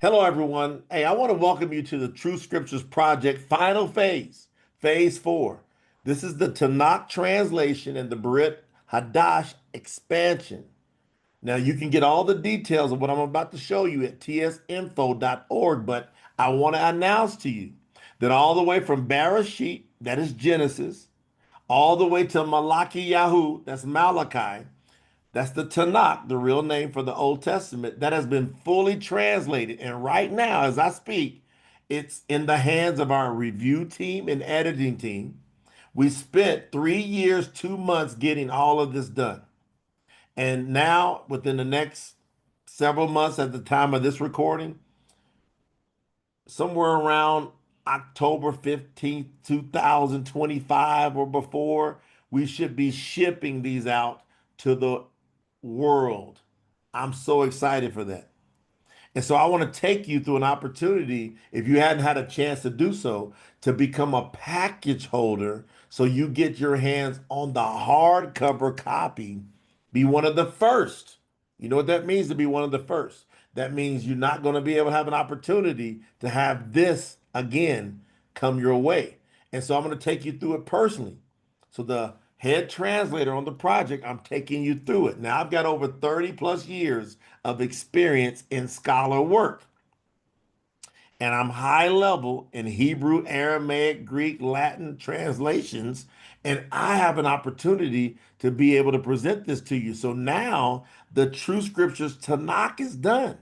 Hello, everyone. Hey, I want to welcome you to the Truth Scriptures Project final phase, phase 4. This is the Tanakh translation and the Bariyt Hadash expansion. Now, you can get all the details of what I'm about to show you at tsinfo.org, but I want to announce to you that all the way from Barashiyt, that is Genesis, all the way to Malakiyahu, that's Malachi, that's the Tanakh, the real name for the Old Testament, that has been fully translated. And right now, as I speak, it's in the hands of our review team and editing team. We spent 3 years, 2 months getting all of this done. And now, within the next several months at the time of this recording, somewhere around October 15th, 2025 or before, we should be shipping these out to the world. I'm so excited for that. And so I want to take you through an opportunity, if you hadn't had a chance to do so, to become a package holder so you get your hands on the hardcover copy. Be one of the first. You know what that means to be one of the first? That means you're not going to be able to have an opportunity to have this again come your way. And so I'm going to take you through it personally. So the head translator on the project, I'm taking you through it. Now I've got over 30 plus years of experience in scholar work. And I'm high level in Hebrew, Aramaic, Greek, Latin translations. And I have an opportunity to be able to present this to you. So now the True Scriptures Tanak is done.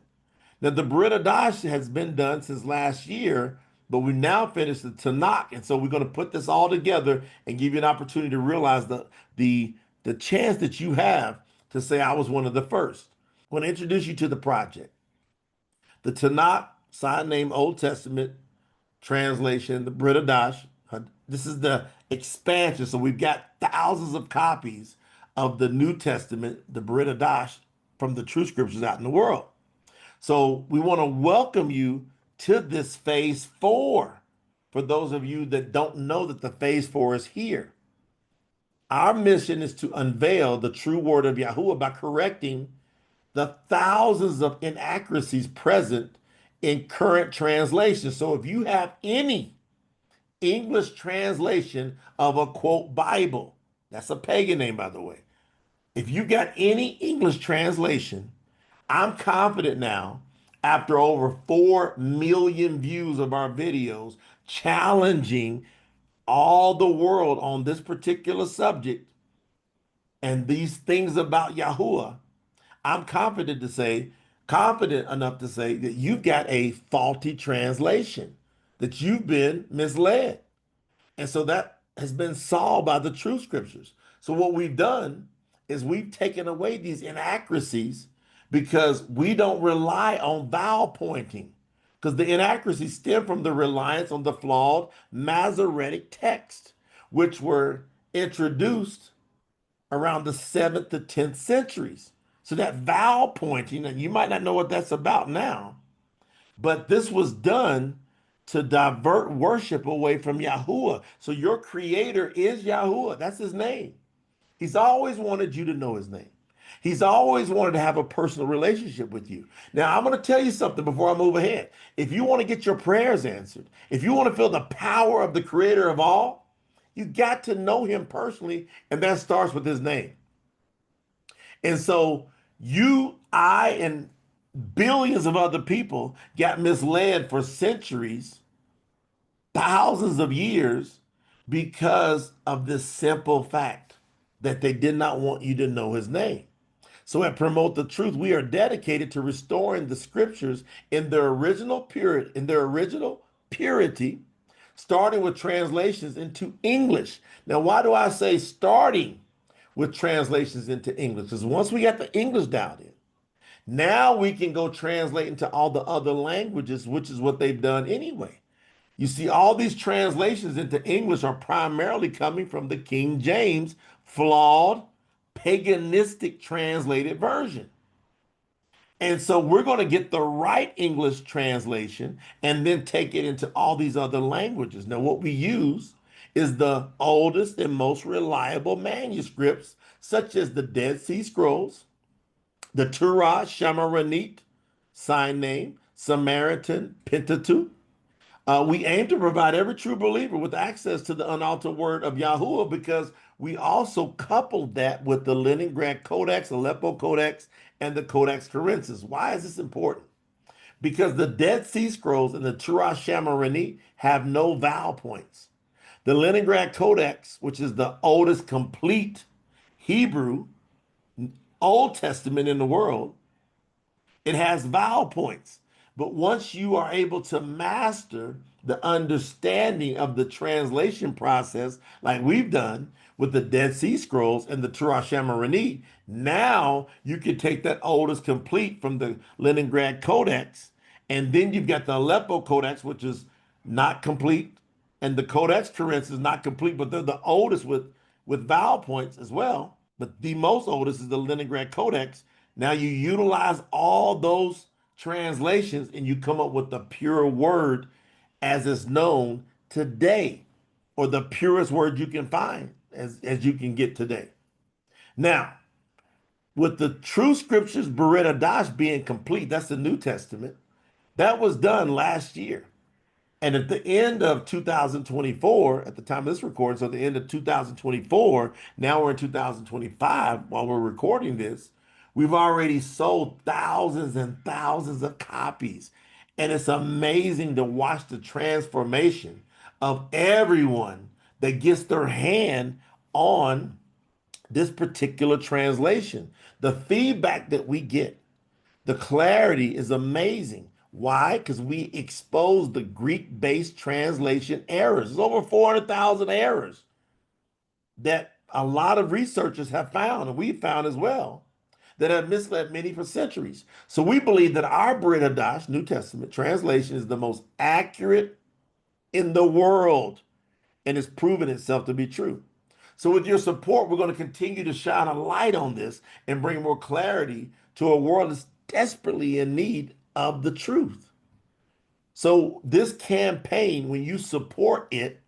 Now, the Bariyt Hadash has been done since last year, but we now finished the Tanakh. And so we're going to put this all together and give you an opportunity to realize the chance that you have to say, I was one of the first. I want to introduce you to the project. The Tanakh, sign name Old Testament translation, the Bariyt Hadash. This is the expansion. So we've got thousands of copies of the New Testament, the Bariyt Hadash, from the True Scriptures out in the world. So we want to welcome you to this phase 4. For those of you that don't know that the phase 4 is here. Our mission is to unveil the true word of Yahuwah by correcting the thousands of inaccuracies present in current translations. So if you have any English translation of a quote Bible, that's a pagan name, by the way. If you got any English translation, I'm confident now, after over 4 million views of our videos, challenging all the world on this particular subject and these things about Yahuwah, I'm confident enough to say that you've got a faulty translation, that you've been misled. And so that has been solved by the true scriptures. So what we've done is we've taken away these inaccuracies because we don't rely on vowel pointing, because the inaccuracies stem from the reliance on the flawed Masoretic text, which were introduced around the 7th to 10th centuries. So that vowel pointing, and you might not know what that's about now, but this was done to divert worship away from Yahuwah. So your creator is Yahuwah. That's his name. He's always wanted you to know his name. He's always wanted to have a personal relationship with you. Now, I'm going to tell you something before I move ahead. If you want to get your prayers answered, if you want to feel the power of the creator of all, you got to know him personally, and that starts with his name. And so you, I, and billions of other people got misled for centuries, thousands of years, because of this simple fact that they did not want you to know his name. So at Promote the Truth, we are dedicated to restoring the scriptures in their original purity, starting with translations into English. Now, why do I say starting with translations into English? Because once we got the English down in, now we can go translate into all the other languages, which is what they've done anyway. You see, all these translations into English are primarily coming from the King James flawed, paganistic translated version. And so we're going to get the right English translation and then take it into all these other languages. Now, what we use is the oldest and most reliable manuscripts, such as the Dead Sea Scrolls, the Torah Shamaranit, sign name, Samaritan, Pentateuch. We aim to provide every true believer with access to the unaltered word of Yahuwah because we also coupled that with the Leningrad Codex, Aleppo Codex, and the Codex Corinthus. Why is this important? Because the Dead Sea Scrolls and the Torah Shamarani have no vowel points. The Leningrad Codex, which is the oldest complete Hebrew Old Testament in the world, it has vowel points. But once you are able to master the understanding of the translation process, like we've done with the Dead Sea Scrolls and the Torah Shamarani, now you can take that oldest complete from the Leningrad Codex, and then you've got the Aleppo Codex, which is not complete, and the Codex Corinthus is not complete, but they're the oldest with vowel points as well. But the most oldest is the Leningrad Codex. Now you utilize all those translations and you come up with the pure word as is known today, or the purest word you can find as you can get today. Now, with the Truth Scriptures Bariyt Hadash being complete, that's the New Testament, that was done last year. And at the end of 2024, at the time of this recording, so at the end of 2024, now we're in 2025 while we're recording this, we've already sold thousands and thousands of copies. And it's amazing to watch the transformation of everyone that gets their hand on this particular translation. The feedback that we get, the clarity is amazing. Why? Because we exposed the Greek-based translation errors. There's over 400,000 errors that a lot of researchers have found, and we've found as well, that have misled many for centuries. So we believe that our Bariyt Hadash, New Testament translation, is the most accurate in the world and has proven itself to be true. So with your support, we're going to continue to shine a light on this and bring more clarity to a world that's desperately in need of the truth. So this campaign, when you support it,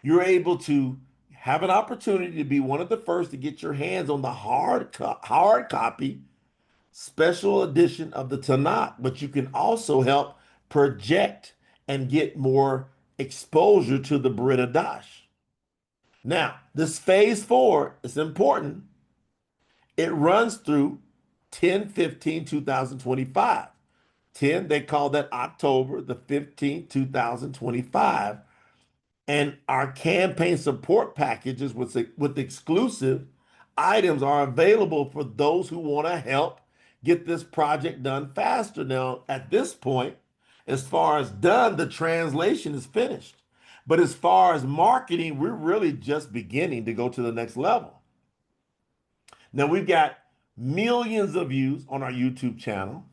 you're able to have an opportunity to be one of the first to get your hands on the hard copy special edition of the Tanakh, but you can also help project and get more exposure to the Bariyt Hadash. Now, this phase 4 is important. It runs through 10/15/2025. 10, they call that October the 15th, 2025. And our campaign support packages with exclusive items are available for those who want to help get this project done faster. Now, at this point, as far as done, the translation is finished. But as far as marketing, we're really just beginning to go to the next level. Now, we've got millions of views on our YouTube channel,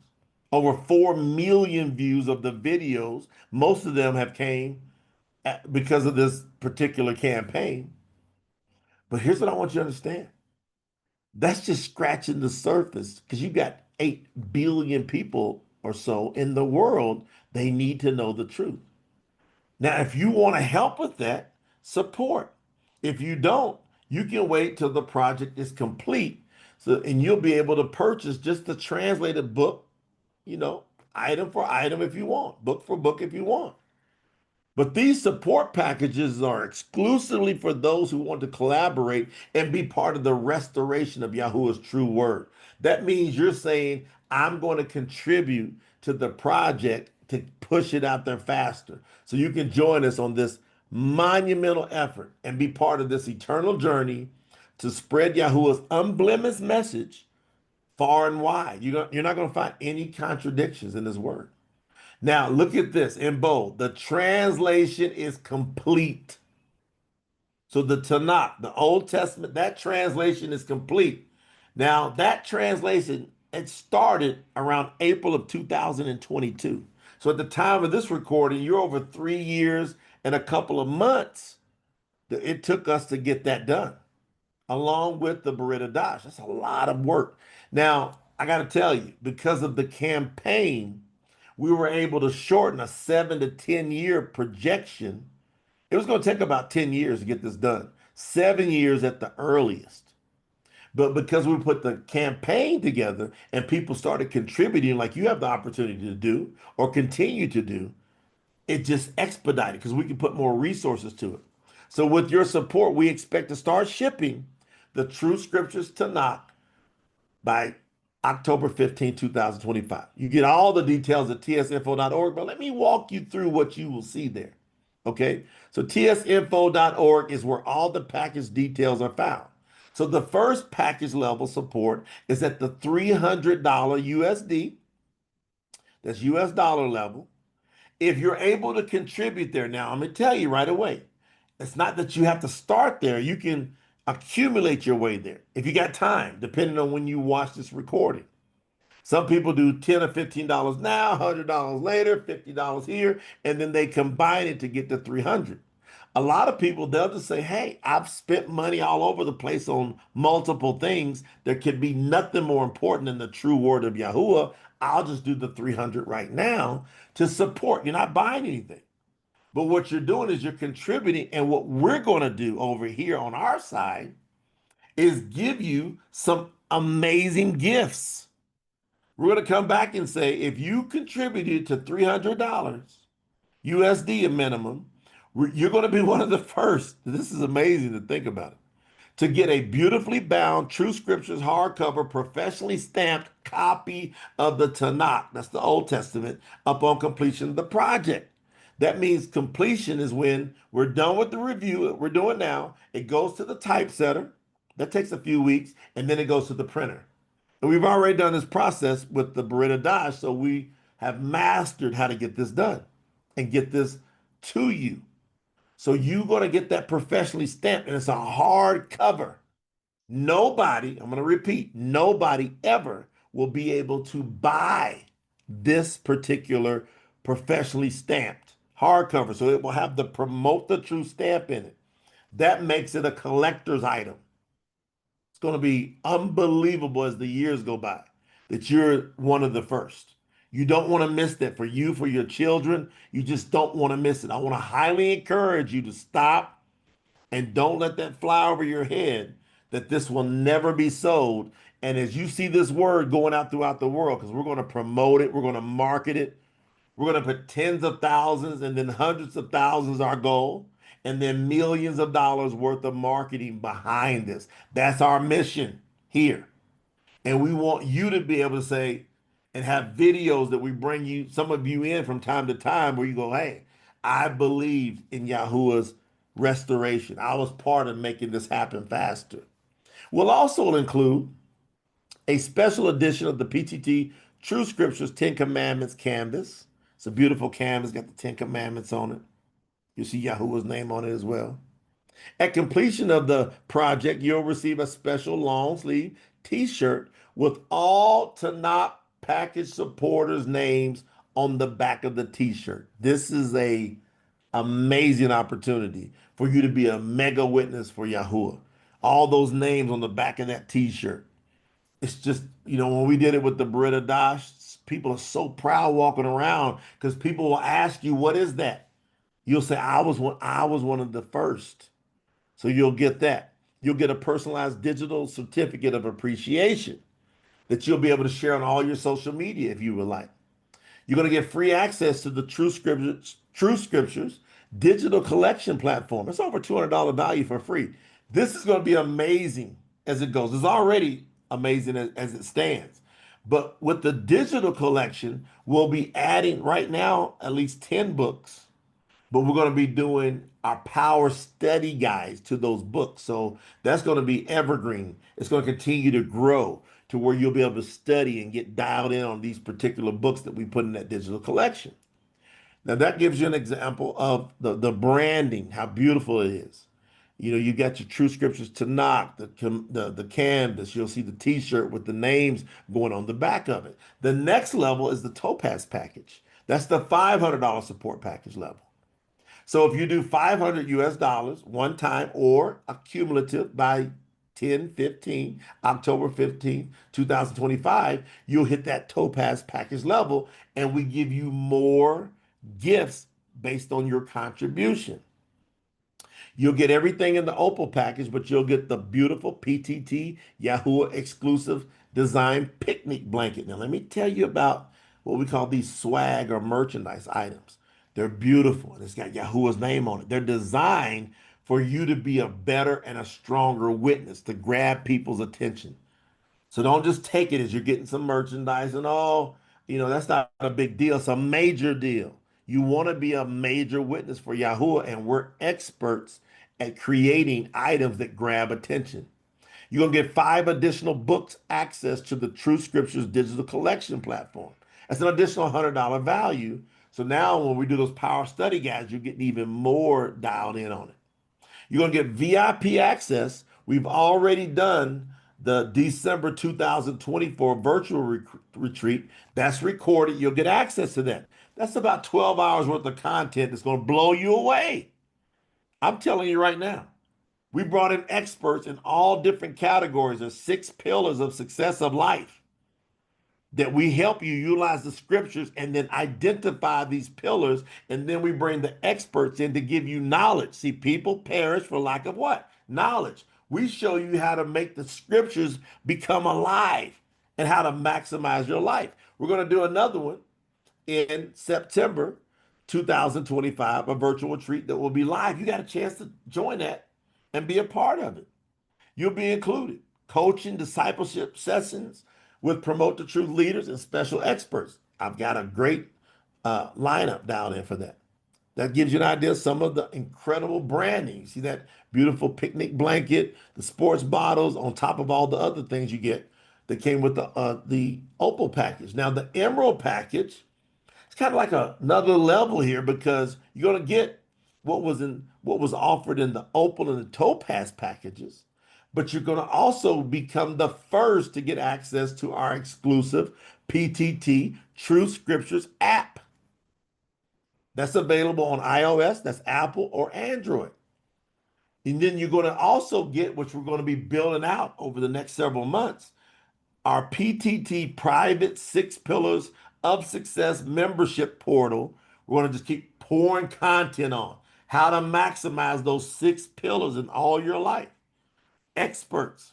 over 4 million views of the videos. Most of them have came because of this particular campaign. But here's what I want you to understand. That's just scratching the surface because you got 8 billion people or so in the world. They need to know the truth. Now, if you want to help with that, support. If you don't, you can wait till the project is complete. So, and you'll be able to purchase just the translated book, item for item if you want, book for book if you want. But these support packages are exclusively for those who want to collaborate and be part of the restoration of Yahuwah's true word. That means you're saying, I'm going to contribute to the project to push it out there faster. So you can join us on this monumental effort and be part of this eternal journey to spread Yahuwah's unblemished message far and wide. You're not going to find any contradictions in this word. Now, look at this in bold. The translation is complete. So the Tanakh, the Old Testament, that translation is complete. Now, that translation, it started around April of 2022. So at the time of this recording, you're over 3 years and a couple of months that it took us to get that done, along with the Bariyt Hadash. That's a lot of work. Now, I got to tell you, because of the campaign, we were able to shorten a 7 to 10 year projection. It was going to take about 10 years to get this done, 7 years at the earliest. But because we put the campaign together and people started contributing like you have the opportunity to do or continue to do, it just expedited because we can put more resources to it. So with your support, we expect to start shipping the Truth Scriptures Tanak by October 15, 2025. You get all the details at tsinfo.org, but let me walk you through what you will see there. Okay, so tsinfo.org is where all the package details are found. So the first package level support is at the $300 USD, that's US dollar level. If you're able to contribute there, now I'm going to tell you right away, it's not that you have to start there. You can accumulate your way there if you got time, depending on when you watch this recording. Some people do $10 or $15 now, $100 later, $50 here, and then they combine it to get to 300. A lot of people, they'll just say, hey, I've spent money all over the place on multiple things. There could be nothing more important than the true word of Yahuwah. I'll just do the 300 right now to support. You're not buying anything. But what you're doing is you're contributing. And what we're going to do over here on our side is give you some amazing gifts. We're going to come back and say, if you contributed to $300 USD a minimum, you're going to be one of the first. This is amazing to think about it. To get a beautifully bound True Scriptures hardcover, professionally stamped copy of the Tanakh, that's the Old Testament, upon completion of the project. That means completion is when we're done with the review that we're doing now. It goes to the typesetter. That takes a few weeks, and then it goes to the printer. And we've already done this process with the Bariyt Hadash, so we have mastered how to get this done and get this to you. So you're going to get that professionally stamped, and it's a hard cover. Nobody, I'm going to repeat, nobody ever will be able to buy this particular professionally stamped hardcover. So it will have the Promote the Truth stamp in it. That makes it a collector's item. It's going to be unbelievable as the years go by that you're one of the first. You don't want to miss that for you, for your children. You just don't want to miss it. I want to highly encourage you to stop and don't let that fly over your head that this will never be sold. And as you see this word going out throughout the world, because we're going to promote it, we're going to market it, we're going to put tens of thousands and then hundreds of thousands our goal, and then millions of dollars worth of marketing behind this. That's our mission here. And we want you to be able to say, and have videos that we bring you, some of you in from time to time where you go, hey, I believed in Yahuwah's restoration. I was part of making this happen faster. We'll also include a special edition of the PTT True Scriptures 10 Commandments canvas. It's a beautiful canvas, got the 10 Commandments on it. You see Yahuwah's name on it as well. At completion of the project, you'll receive a special long sleeve t-shirt with all Tanakh package supporters' names on the back of the t-shirt. This is a amazing opportunity for you to be a mega witness for Yahuwah. All those names on the back of that t-shirt. It's just, when we did it with the Bariyt Hadash, people are so proud walking around because people will ask you, what is that? You'll say, I was one of the first. So you'll get that. You'll get a personalized digital certificate of appreciation that you'll be able to share on all your social media if you would like. You're going to get free access to the True Scriptures digital collection platform. It's over $200 value for free. This is going to be amazing as it goes. It's already amazing as it stands. But with the digital collection, we'll be adding right now at least 10 books. But we're going to be doing our power study guides to those books. So that's going to be evergreen. It's going to continue to grow to where you'll be able to study and get dialed in on these particular books that we put in that digital collection. Now that gives you an example of the branding, how beautiful it is. You got your True Scriptures Tanak, the canvas. You'll see the t-shirt with the names going on the back of it. The next level is the Topaz Package. That's the $500 support package level. So if you do 500 US dollars one time or accumulative by October 15, 2025, you'll hit that Topaz package level and we give you more gifts based on your contribution. You'll get everything in the Opal package, but you'll get the beautiful PTT Yahuwah exclusive design picnic blanket. Now, let me tell you about what we call these swag or merchandise items. They're beautiful and it's got Yahuwah's name on it. They're designed for you to be a better and a stronger witness, to grab people's attention. So don't just take it as you're getting some merchandise and oh, that's not a big deal. It's a major deal. You want to be a major witness for Yahuwah, and we're experts at creating items that grab attention. You're going to get 5 additional books access to the Truth Scriptures digital collection platform. That's an additional $100 value. So now when we do those power study guides, you're getting even more dialed in on it. You're going to get VIP access. We've already done the December 2024 virtual retreat. That's recorded. You'll get access to that. That's about 12 hours worth of content that's going to blow you away. I'm telling you right now. We brought in experts in all different categories. There's 6 pillars of success of life that we help you utilize the scriptures and then identify these pillars. And then we bring the experts in to give you knowledge. See, people perish for lack of what? Knowledge. We show you how to make the scriptures become alive and how to maximize your life. We're going to do another one in September 2025, a virtual retreat that will be live. You got a chance to join that and be a part of it. You'll be included. Coaching, discipleship sessions with Promote the Truth leaders and special experts. I've got a great lineup down there for that. That gives you an idea of some of the incredible branding. You see that beautiful picnic blanket, the sports bottles, on top of all the other things you get that came with the Opal package. Now, the Emerald package, it's kind of like another level here because you're going to get what was offered in the Opal and the Topaz packages, but you're going to also become the first to get access to our exclusive PTT Truth Scriptures app. That's available on iOS, that's Apple or Android. And then you're going to also get, which we're going to be building out over the next several months, our PTT private 6 pillars of success membership portal. We're going to just keep pouring content on how to maximize those 6 pillars in all your life. Experts.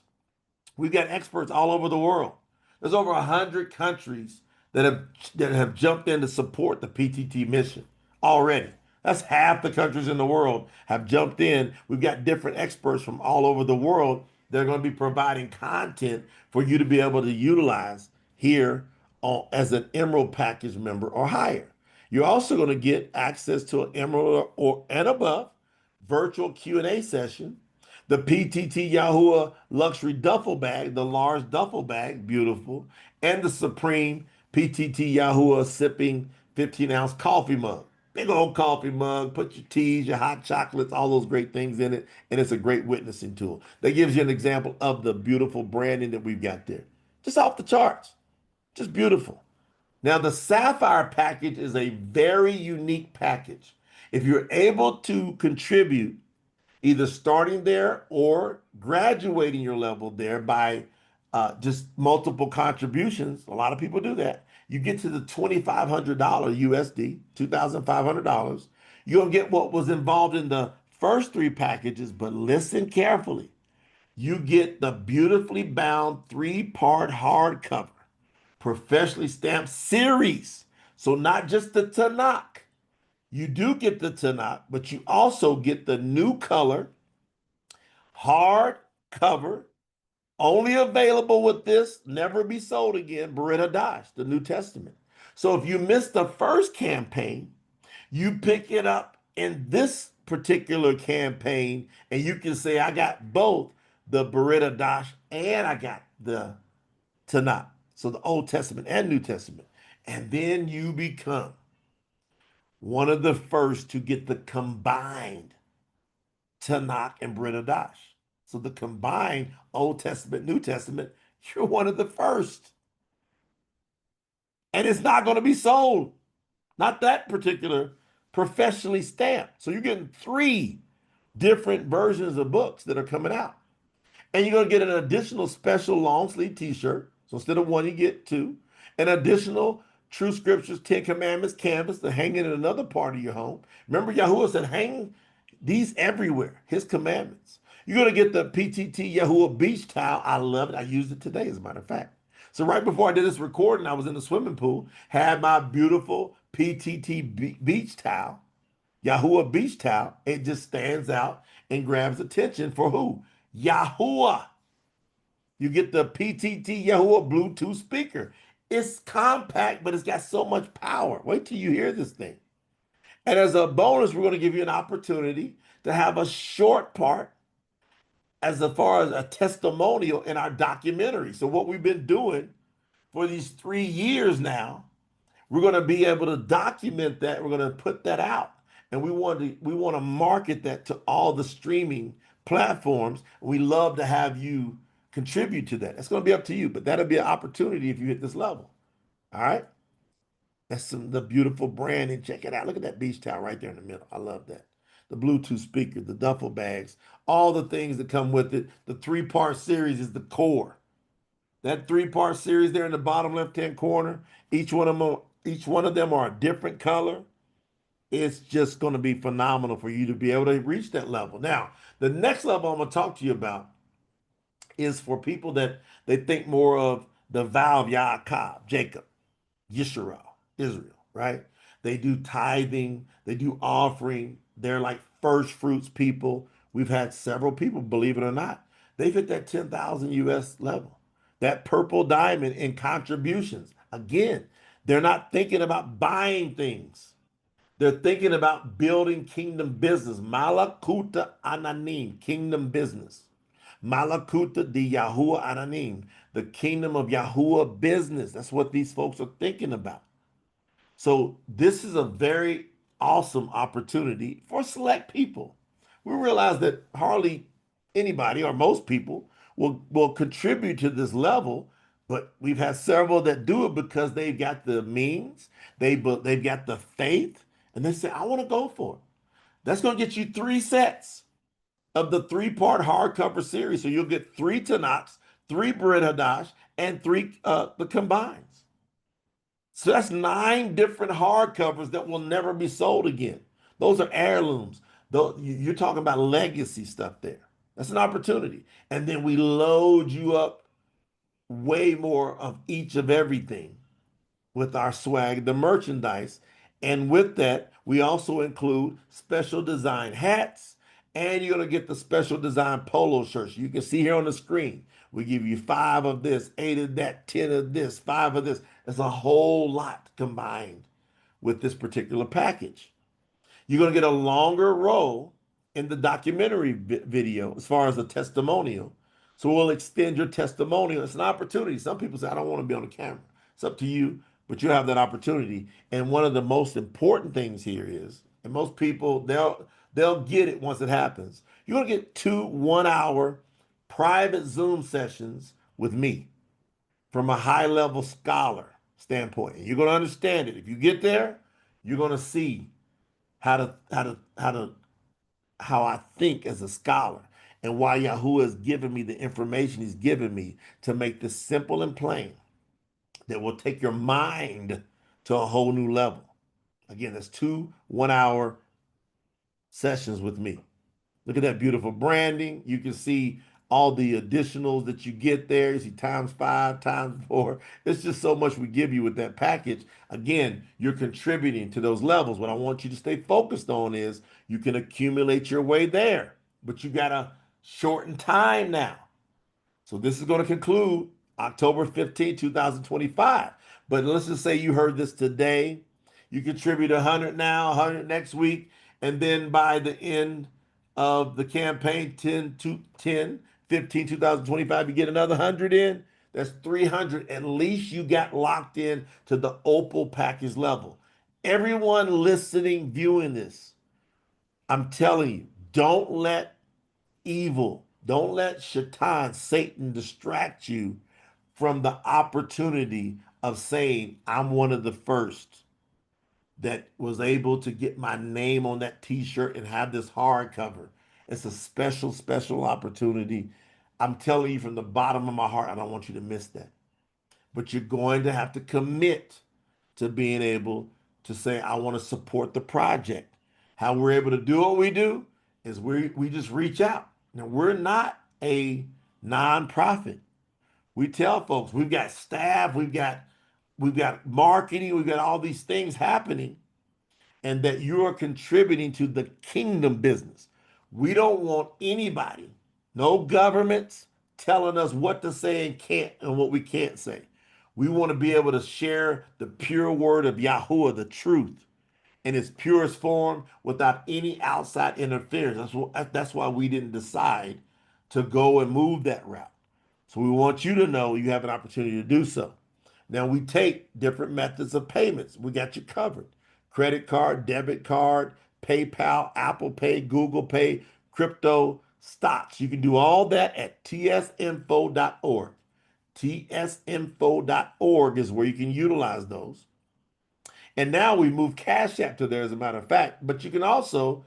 We've got experts all over the world. There's over 100 countries that have jumped in to support the PTT mission already. That's half the countries in the world have jumped in. We've got different experts from all over the world that are going to be providing content for you to be able to utilize here as an Emerald package member or higher. You're also going to get access to an Emerald or and above virtual Q&A session, the PTT YAHUAH luxury duffel bag, the large duffel bag, beautiful, and the Supreme PTT YAHUAH sipping 15-ounce coffee mug. Big old coffee mug, put your teas, your hot chocolates, all those great things in it, and it's a great witnessing tool. That gives you an example of the beautiful branding that we've got there. Just off the charts, just beautiful. Now, the Sapphire package is a very unique package. If you're able to contribute either starting there or graduating your level there by just multiple contributions, a lot of people do that. You get to the $2,500 USD, $2,500. You're going to get what was involved in the first 3 packages, but listen carefully. You get the beautifully bound 3-part hardcover, professionally stamped series. So not just the Tanakh. You do get the Tanakh, but you also get the new color, hardcover, only available with this, never be sold again, Bariyt Hadash, the New Testament. So if you missed the first campaign, you pick it up in this particular campaign, and you can say, I got both the Bariyt Hadash and I got the Tanakh. So the Old Testament and New Testament. And then you become one of the first to get the combined Tanakh and Bariyt Hadash. So the combined Old Testament, New Testament, you're one of the first. And it's not going to be sold. Not that particular professionally stamped. So you're getting 3 different versions of books that are coming out. And you're going to get an additional special long sleeve t-shirt. So instead of 1, you get 2. An additional True Scriptures 10 Commandments canvas to hang it in another part of your home. Remember, Yahuwah said, hang These everywhere, his commandments. You're going to get the PTT Yahuwah beach towel. I love it. I used it today, as a matter of fact. So right before I did this recording, I was in the swimming pool, had my beautiful PTT beach towel, Yahuwah beach towel. It just stands out and grabs attention for who? Yahuwah. You get the PTT Yahuwah Bluetooth speaker. It's compact, but it's got so much power. Wait till you hear this thing. And as a bonus, we're going to give you an opportunity to have a short part as far as a testimonial in our documentary. So what we've been doing for these 3 years now, we're going to be able to document that. We're going to put that out. And we want to market that to all the streaming platforms. We love to have you contribute to that. It's going to be up to you, but that'll be an opportunity if you hit this level. All right? That's the beautiful branding. Check it out. Look at that beach towel right there in the middle. I love that. The Bluetooth speaker, the duffel bags, all the things that come with it. The three-part series is the core. That three-part series there in the bottom left-hand corner, each one of them are a different color. It's just going to be phenomenal for you to be able to reach that level. Now, the next level I'm going to talk to you about is for people that they think more of the vow of Yaakov, Jacob, Yisrael, Israel, right? They do tithing, they do offering. They're like first fruits people. We've had several people, believe it or not, they've hit that 10,000 US level. That purple diamond in contributions. Again, they're not thinking about buying things. They're thinking about building kingdom business. Malakuta ananim, kingdom business. Malakuta di Yahuwah ananim, the kingdom of Yahuwah business. That's what these folks are thinking about. So this is a very awesome opportunity for select people. We realize that hardly anybody or most people will contribute to this level, but we've had several that do it because they've got the means, they've got the faith, and they say, I want to go for it. That's going to get you 3 sets of the three-part hardcover series. So you'll get 3 Tanaks, 3 Bariyt Hadash, and 3 the combines. So that's 9 different hardcovers that will never be sold again. Those are heirlooms. You're talking about legacy stuff there. That's an opportunity. And then we load you up way more of each of everything with our swag, the merchandise. And with that, we also include special design hats, and you're going to get the special design polo shirts. You can see here on the screen. We give you 5 of this, 8 of that, 10 of this, 5 of this. It's a whole lot combined with this particular package. You're going to get a longer role in the documentary video as far as the testimonial. So we'll extend your testimonial. It's an opportunity. Some people say, I don't want to be on the camera. It's up to you, but you have that opportunity. And one of the most important things here is, and most people, they'll get it once it happens. You're going to get 2 1-hour private Zoom sessions with me from a high-level scholar standpoint. And you're going to understand it. If you get there, you're going to see how I think as a scholar and why Yahuwah has given me the information he's given me to make this simple and plain that will take your mind to a whole new level. Again, that's 2 1-hour sessions with me. Look at that beautiful branding. You can see all the additionals that you get there. You see ×5, ×4. It's just so much we give you with that package. Again, you're contributing to those levels. What I want you to stay focused on is you can accumulate your way there, but you got to shorten time now. So this is going to conclude October 15, 2025. But let's just say you heard this today. You contribute 100 now, 100 next week, and then by the end of the campaign, 10/15/2025, you get another 100 in. That's 300. At least you got locked in to the Opal package level. Everyone listening, viewing this, I'm telling you, don't let evil, don't let Shaitan, Satan, distract you from the opportunity of saying, I'm one of the first that was able to get my name on that t-shirt and have this hardcover. It's a special, special opportunity. I'm telling you from the bottom of my heart, I don't want you to miss that. But you're going to have to commit to being able to say, I want to support the project. How we're able to do what we do is we just reach out. Now, we're not a nonprofit. We tell folks we've got staff, we've got marketing, we've got all these things happening, and that you are contributing to the kingdom business. We don't want anybody, no governments telling us what to say and can't and what we can't say. We want to be able to share the pure word of Yahuwah, the truth, in its purest form without any outside interference. That's why we didn't decide to go and move that route. So we want you to know you have an opportunity to do so. Now we take different methods of payments. We got you covered. Credit card, debit card, PayPal, Apple Pay, Google Pay, crypto, stocks. You can do all that at tsinfo.org. tsinfo.org is where you can utilize those. And now we move Cash App to there, as a matter of fact. But you can also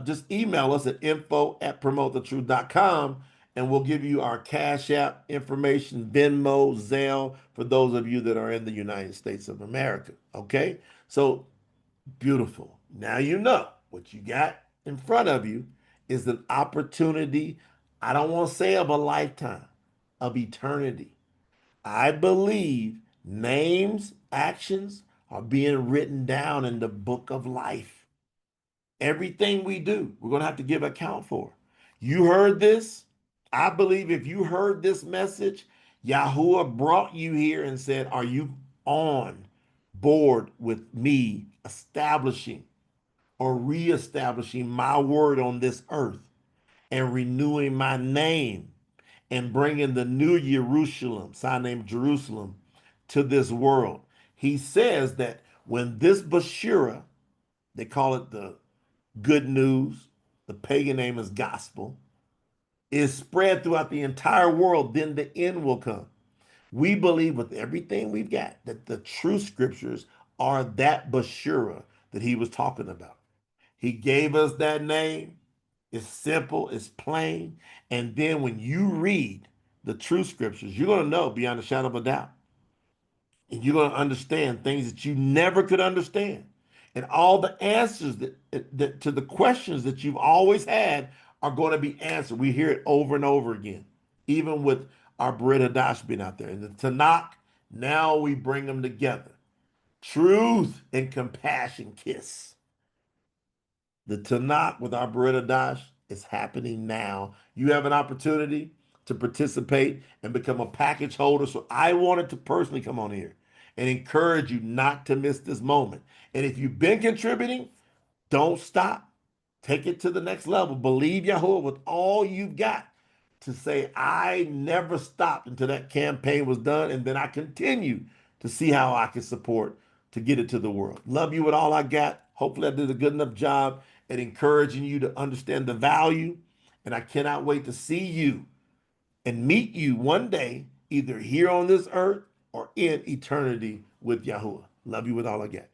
just email us at info@promotethetruth.com, and we'll give you our Cash App information, Venmo, Zelle, for those of you that are in the United States of America. Okay? So beautiful. Now you know what you got in front of you is an opportunity, I don't want to say of a lifetime, of eternity. I believe names, actions are being written down in the book of life. Everything we do, we're going to have to give account for. You heard this? I believe if you heard this message, Yahuwah brought you here and said, are you on board with me establishing or reestablishing my word on this earth and renewing my name and bringing the new Jerusalem, sign named Jerusalem, to this world? He says that when this Bashira, they call it the good news, the pagan name is gospel, is spread throughout the entire world, then the end will come. We believe with everything we've got that the true scriptures are that Bashira that he was talking about. He gave us that name. It's simple, it's plain. And then when you read the true scriptures, you're going to know beyond a shadow of a doubt. And you're going to understand things that you never could understand. And all the answers that to the questions that you've always had are going to be answered. We hear it over and over again, even with our Bariyt Hadash being out there. And the Tanakh, now we bring them together. Truth and compassion kiss. The Tanakh with our Bariyt Hadash is happening now. You have an opportunity to participate and become a package holder. So I wanted to personally come on here and encourage you not to miss this moment. And if you've been contributing, don't stop. Take it to the next level. Believe Yahuwah with all you've got to say, I never stopped until that campaign was done. And then I continue to see how I can support to get it to the world. Love you with all I got. Hopefully I did a good enough job at encouraging you to understand the value. And I cannot wait to see you and meet you one day, either here on this earth or in eternity with Yahuwah. Love you with all I got.